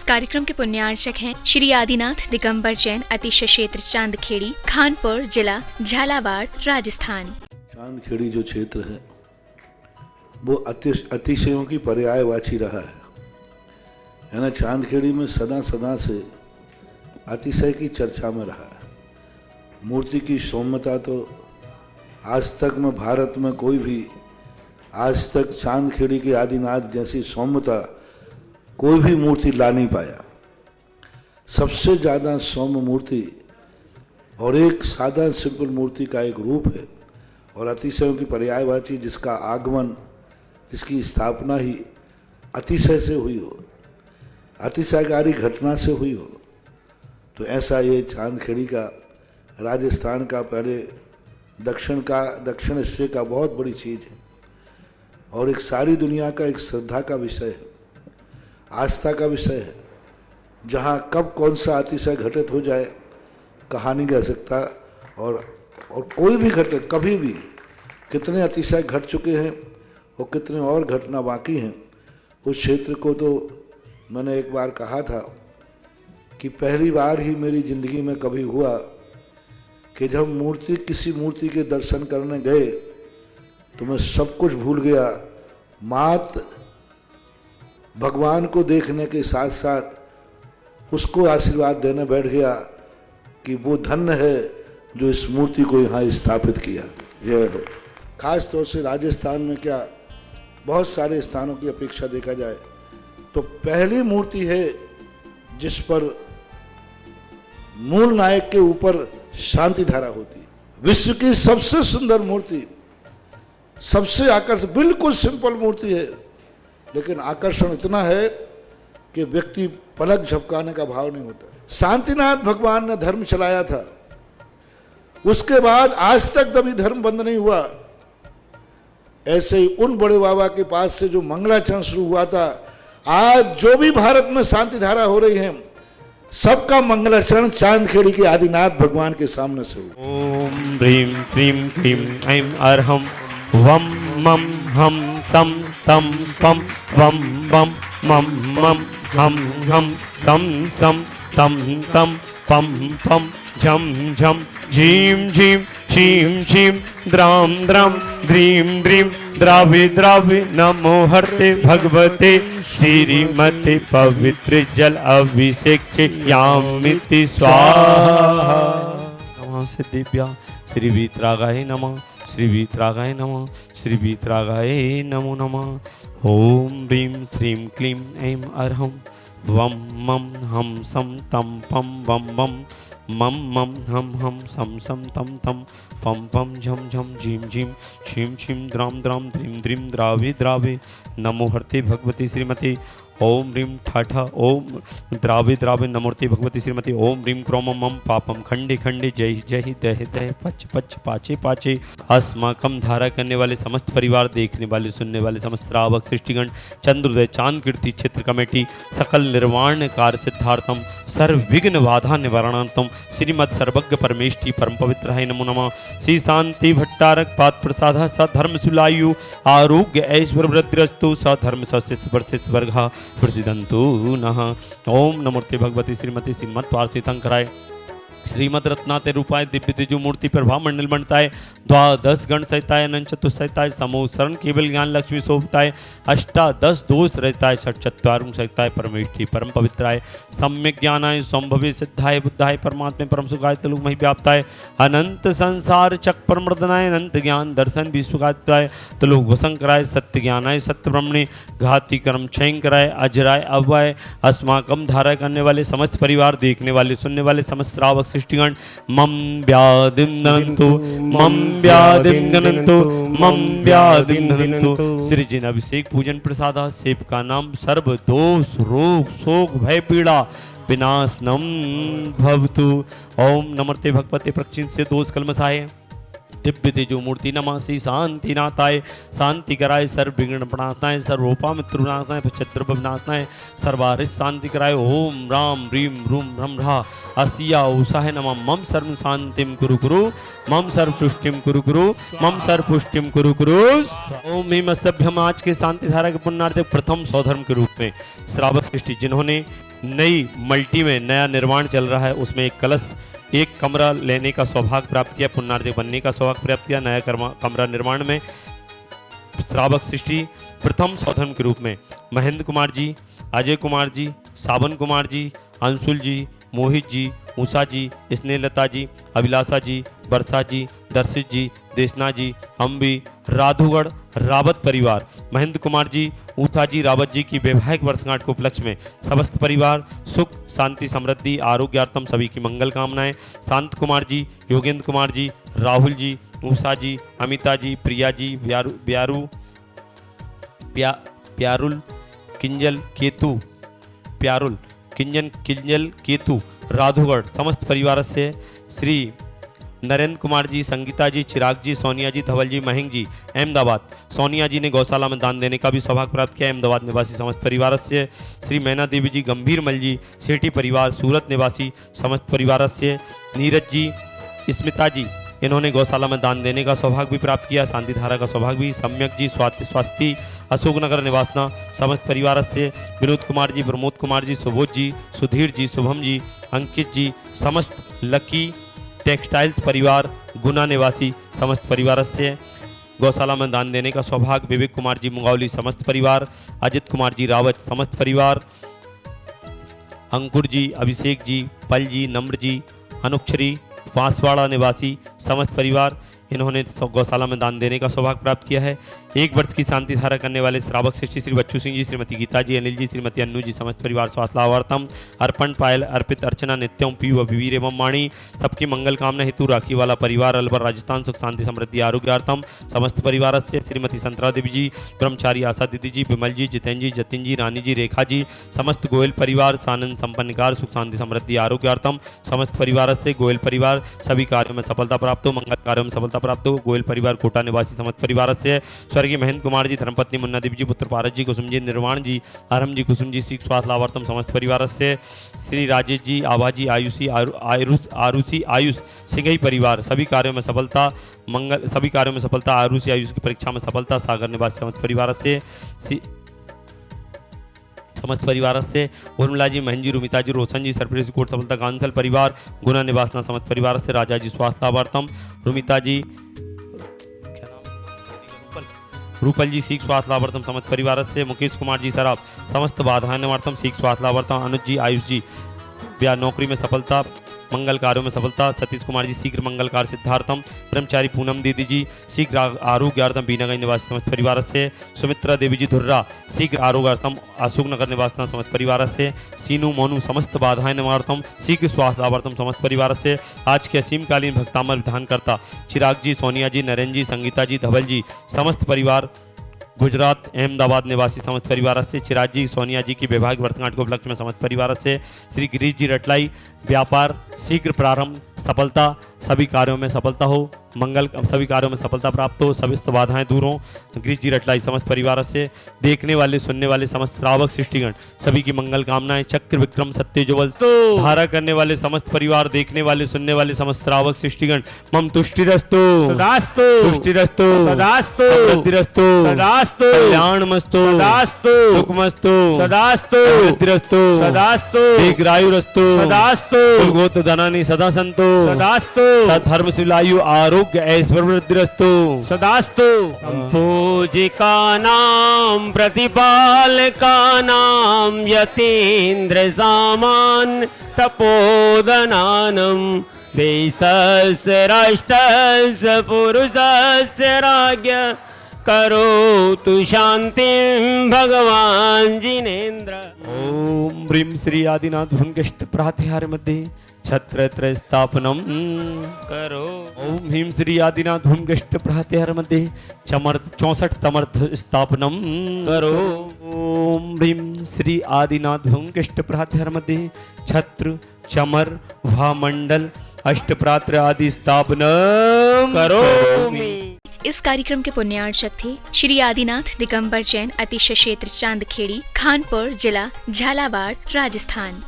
कार्यक्रम के पुण्यार्चक हैं श्री आदिनाथ दिगंबर जैन अतिशय क्षेत्र चांदखेड़ी, खानपुर जिला, झालावाड़, राजस्थान। चांदखेड़ी जो क्षेत्र है वो अतिशयों की पर्यायवाची रहा है ना। चांदखेड़ी में सदा सदा से अतिशय की चर्चा में रहा है। मूर्ति की सौम्यता तो आज तक में भारत में कोई भी आज तक चांदखेड़ी के आदिनाथ जैसी सौम्यता कोई भी मूर्ति ला नहीं पाया। सबसे ज़्यादा सौम्य मूर्ति और एक सादा सिंपल मूर्ति का एक रूप है और अतिशयों की पर्यायवाची जिसका आगमन, जिसकी स्थापना ही अतिशय से हुई हो, अतिशयकारी घटना से हुई हो, तो ऐसा ये चांदखेड़ी का राजस्थान का पहले दक्षिण हिस्से का बहुत बड़ी चीज़ है और एक सारी दुनिया का एक श्रद्धा का विषय है, आस्था का विषय है। जहाँ कब कौन सा अतिशय घटित हो जाए कहा नहीं जा सकता और कोई भी घटना कभी भी कितने अतिशय घट चुके हैं और कितने और घटना बाकी हैं। उस क्षेत्र को तो मैंने एक बार कहा था कि पहली बार ही मेरी ज़िंदगी में कभी हुआ कि जब किसी मूर्ति के दर्शन करने गए तो मैं सब कुछ भूल गया। मात्र भगवान को देखने के साथ साथ उसको आशीर्वाद देने बैठ गया कि वो धन्य है जो इस मूर्ति को यहाँ स्थापित किया। खास तौर से राजस्थान में क्या बहुत सारे स्थानों की अपेक्षा देखा जाए तो पहली मूर्ति है जिस पर मूल नायक के ऊपर शांति धारा होती है। विश्व की सबसे सुंदर मूर्ति, सबसे आकर्षक, बिल्कुल सिंपल मूर्ति है लेकिन आकर्षण इतना है कि व्यक्ति पलक झपकाने का भाव नहीं होता। शांतिनाथ भगवान ने धर्म चलाया था, उसके बाद आज तक कभी धर्म बंद नहीं हुआ। ऐसे ही उन बड़े बाबा के पास से जो मंगलाचरण शुरू हुआ था, आज जो भी भारत में शांति धारा हो रही है सबका मंगलाचरण चांदखेड़ी के आदिनाथ भगवान के सामने से हुआ। ओम ह्रीं क्लीं क्लीं ऐं अर्हं वम मम हम सम तम पम वम वम मम मम हम हम सम सम तम तम पम पम झम झम झीं झीं शीं शीं द्राम द्राम द्रीं द्रीं द्रावि द्रावि नमो हरते भगवते श्रीमते पवित्र जल अभिषेक यामिति स्वाहा। नमः सिद्धिभ्या श्री वीतरागाय नमः, श्री वीतरागाय नमः, श्री वीतरागाय नमो नमः। ओम ह्रीं श्रीं क्लीं ऐं अर्हं वम मम हम सम तम पम वम वम मम मम हम सम सम तम तम पम पम झम झम झीं झीं शीं शीं द्राम द्राम द्रीं द्रीं द्रावि द्रावि नमो हरते भगवती श्रीमती ओम ह्रीं ठाठा ओम द्रावि द्रावि नमोर्ते भगवती श्रीमती ओम ह्रीं क्रोम मम पापम खंडे खंडे जय जय दह दह पच पच पाचे पाचे। अस्माकम धारा करने वाले समस्त परिवार, देखने वाले सुनने वाले समस्त श्रावक सृष्टिगण, चंद्रोदय चांद कीर्ति क्षेत्र कमेटी, सकल निर्वाण कार्य सिद्धार्थम सर्व विघ्न बाधा निवारणार्थम श्रीमद सर्वज्ञ परमेष्टि परम पवित्राय नमो नमः। श्री शांति भट्टारक पाद प्रसाद सधर्म सुलायु आरोग्य ऐश्वर्य वृद्धिरस्तु सधर्म सस्य स्वर्गा प्रसिद्धंतु नः। ओम नमोर्ते भगवती श्रीमती श्रीमद पार्थितंकराय श्रीमद रत्नाते रूपाय दिव्य तेजो मूर्ति प्रभा मंडल मंडताय द्वादश गण सहिताय अनंत चतुसहिताय समोसरण केवल ज्ञान लक्ष्मी शोभताय अष्टादश दोष रहताय षट चत्वारुं सहिताय परमेष्टि परम पवित्राय सम्यक ज्ञानाय संभवे सिद्धाय बुद्धाय परमात्मे परम सुखाय तलुक मही व्याप्ताय अनंत संसार चक परमर्दनाय अनंत ज्ञान दर्शन विश्वगाताय तलुक वसंकराय सत्य ज्ञानाय सत्य ब्रह्मणे घाती कर्म क्षयंकराय अजराय अव्वाय। अस्माकम धारा करने वाले समस्त परिवार, देखने वाले सुनने वाले समस्त श्रावक सृष्टिगण मम व्याधिं ननन्तु मम व्याधिं ननन्तु मम व्याधिं ननन्तु। श्री जिन अभिषेक पूजन प्रसादा सेव का नाम सर्व दोष रोग शोक भय पीड़ा विनाशनम भवतु। ओम नमस्ते भगवते प्रक्षिण से दोष कलमसाय दिव्य तेजो मूर्ति नमः। श्री शांतिनाथाय शांति कराय सर्व विघ्न प्रणाशनाय सर्वोपा मित्रनाशनाय छत्र विनाशनाय सर्वारित शांति कराय। ओम राम ह्रीं रूम रम रा असिया उषाय नमः। मम सर्व शांतिम कुरु कुरु मम सर्व पुष्टिम कुरु कुरु मम सर्व पुष्टिम कुरु कुरु। ओम हिम सभ्यम आज के शांति धारा के पुण्यार्थ प्रथम सौधर्म के रूप में श्रावक सृष्टि जिन्होंने नई मल्टी में नया निर्माण चल रहा है, उसमें एक कलश एक कमरा लेने का सौभाग्य प्राप्त किया, पुण्यार्जक बनने का सौभाग्य प्राप्त किया। नया कमरा निर्माण में श्रावक सृष्टि प्रथम सौधर्म के रूप में महेंद्र कुमार जी, अजय कुमार जी, सावन कुमार जी, अंशुल जी, मोहित जी, उषा जी, स्नेहलता जी, अभिलाषा जी, वर्षा जी, दर्शित जी, देशना जी, अम्बी, राधुगढ़ रावत परिवार, महेंद्र कुमार जी, ऊथा जी, रावत जी की वैवाहिक वर्षगांठ के उपलक्ष्य में समस्त परिवार सुख शांति समृद्धि आरोग्यार्थम सभी की मंगल कामनाएं। शांत कुमार जी, योगेंद्र कुमार जी, राहुल जी, उषा जी, अमिता जी, प्रिया जी, प्यारुल किंजल केतु राधुगढ़ समस्त परिवार से श्री नरेंद्र कुमार जी, संगीता जी, चिराग जी, सोनिया जी, धवल जी, महेंग जी, अहमदाबाद। सोनिया जी ने गौशाला में दान देने का भी सौभाग्य प्राप्त किया। अहमदाबाद निवासी समस्त परिवार से श्री मैना देवी जी, गंभीर मल जी, सेठी परिवार, सूरत निवासी समस्त परिवार से नीरज जी, स्मिता जी, इन्होंने गौशाला में दान देने का सौभाग्य भी प्राप्त किया। शांति धारा का सौभाग्य भी। सम्यक जी, स्वास्थ्य अशोकनगर निवासना समस्त परिवार से विनोद कुमार जी, प्रमोद कुमार जी, सुबोध जी, सुधीर जी, शुभम जी, अंकित जी, समस्त लकी टेक्सटाइल्स परिवार गुना निवासी समस्त परिवार से गौशाला में दान देने का सौभाग्य। विवेक कुमार जी, मुंगौली समस्त परिवार, अजित कुमार जी, रावत समस्त परिवार, अंकुर जी, अभिषेक जी, पल जी, नम्र जी, अनुक्षरी बांसवाड़ा निवासी समस्त परिवार, इन्होंने गौशाला में दान देने का सौभाग्य प्राप्त किया है। 1 वर्ष की शांति धारा करने वाले श्रावक सृष्टि श्री बच्चू सिंह जी, श्रीमती गीता जी, अनिल जी, श्रीमती अन्नू जी, समस्त परिवार स्वास्थ्य लाभार्थम। अर्पण पायल, अर्पित, अर्चना, नित्यम, पीयू, अभिवीर एवं वाणी सबकी मंगल कामना हेतु राखी वाला परिवार अलवर राजस्थान सुख शांति समृद्धि आरोग्यार्थम समस्त परिवार से श्रीमती संतरा देवी जी, ब्रह्मचारी आशा दीदी जी, विमल जी, जितेंद्र जी, जतिन जी, रानी जी, रेखा जी, समस्त गोयल परिवार सानंद संपन्नकार सुख शांति समृद्धि आरोग्यार्थम समस्त परिवार से गोयल परिवार सभी कार्यों में सफलता प्राप्त हो, मंगल कार्यों में सफलता प्राप्त हो। गोयल परिवार कोटा निवासी समस्त परिवार से स्वर्गीय महेंद्र कुमार जी, धर्मपत्नी मुन्ना देवी जी, पुत्र पारस जी, कुसुम जी, निर्वाण जी, आरम जी, कुसुम जी, सीख स्वास्थ्य लाभार्थम समस्त परिवार से श्री राजेश जी, आभा जी, आरुषि आयुष सिंघई परिवार सभी कार्यों में सफलता, मंगल सभी कार्यों में सफलता, आरुषि आयुष की परीक्षा में सफलता, सागर निवासी समस्त परिवार से उर्मिला जी, महन जी, रुमिता जी, रोशन जी, सरप्रेस कोट सफलता, कांसल परिवार गुना निवासना समस्त परिवार से राजा जी स्वास्थ्य लाभार्थम, रुमिता जी, रूपल जी, सीख स्वास्थ्य लाभार्थम समस्त परिवार से मुकेश कुमार जी, सराब समस्त बाधाएं निवार्थम सीख स्वास्थ्य लाभार्थम, अनुज जी, आयुष जी, नौकरी में सफलता, मंगल कार्यों में सफलता, सतीश कुमार जी, शीघ्र मंगल कार्य सिद्धार्थम, ब्रह्मचारी पूनम दीदी जी, शीघ्र आरोग्यार्थम, बीनागंज निवासी समस्त परिवार से सुमित्रा देवी जी, धुर्रा शीघ्र आरोग्यार्थम, अशोक नगर निवासना समस्त परिवार से सीनू मोनू समस्त बाधाएं निवार्थम, शीघ्र स्वास्थ्य लाभार्थम समस्त परिवार से आज के असीमकालीन भक्तामर विधानकर्ता चिराग जी, सोनिया जी, नरेंद्र जी, संगीता जी, धवल जी समस्त परिवार गुजरात अहमदाबाद निवासी समस्त परिवार से चिराग जी, सोनिया जी की वैवाहिक वर्षगांठ के उपलक्ष्य में समस्त परिवार से श्री गिरीश जी, रटलाई व्यापार शीघ्र प्रारंभ, सफलता सभी कार्यों में सफलता हो, मंगल सभी कार्यों में सफलता प्राप्त हो, सभी बाधाएं दूर हों। गिरीश जी, रटलाई समस्त परिवार से देखने वाले सुनने वाले समस्त श्रावक सृष्टिगण सभी की मंगल कामनाएं, चक्र विक्रम सत्य जुगल धारा करने वाले समस्त परिवार देखने वाले सुनने वाले समस्त श्रावक सृष्टिगण मम तुष्टिरस्तु सदास्तु, तुष्टिरस्तु सदास्तु, समृद्धिरस्तु सदास्तु, कल्याणमस्तु सदास्तु, सुखमस्तु सदास्तु, समृद्धिरस्तु सदास्तु, दीर्घायुरस्तु सदास्तु, कुलगोत्र धनानि सदा सन्तु सदास्तु, सद्धर्म शिलायु आरोग्य ऐश्वर्यवृद्धिरस्तु सदास्तु, पूजिकानां प्रतिपालकानां यतीन्द्र सामान् तपोधनानं देशस्य राष्ट्रस्य पुरुषस्य राज्ञ करोतु शांतिं भगवान जिनेन्द्र। ओम ह्रीं श्री आदिनाथ भुंगष्ट प्रातिहार मध्ये छत्र स्थापनम करो। ओम ह्रीं श्री आदिनाथ भूमगष्ट प्रातिहार मध्ये 64 तमर्थ स्थापनम करो। ओम ह्रीं श्री आदिनाथ भूमगष्ट प्रातिहार मध्ये छत्र चमर भामंडल अष्टप्रात्र आदि स्थापनम करो। इस कार्यक्रम के पुण्यार्चक थे श्री आदिनाथ दिगंबर जैन, अतिशय क्षेत्र चांदखेड़ी, खानपुर जिला, झालावाड़, राजस्थान।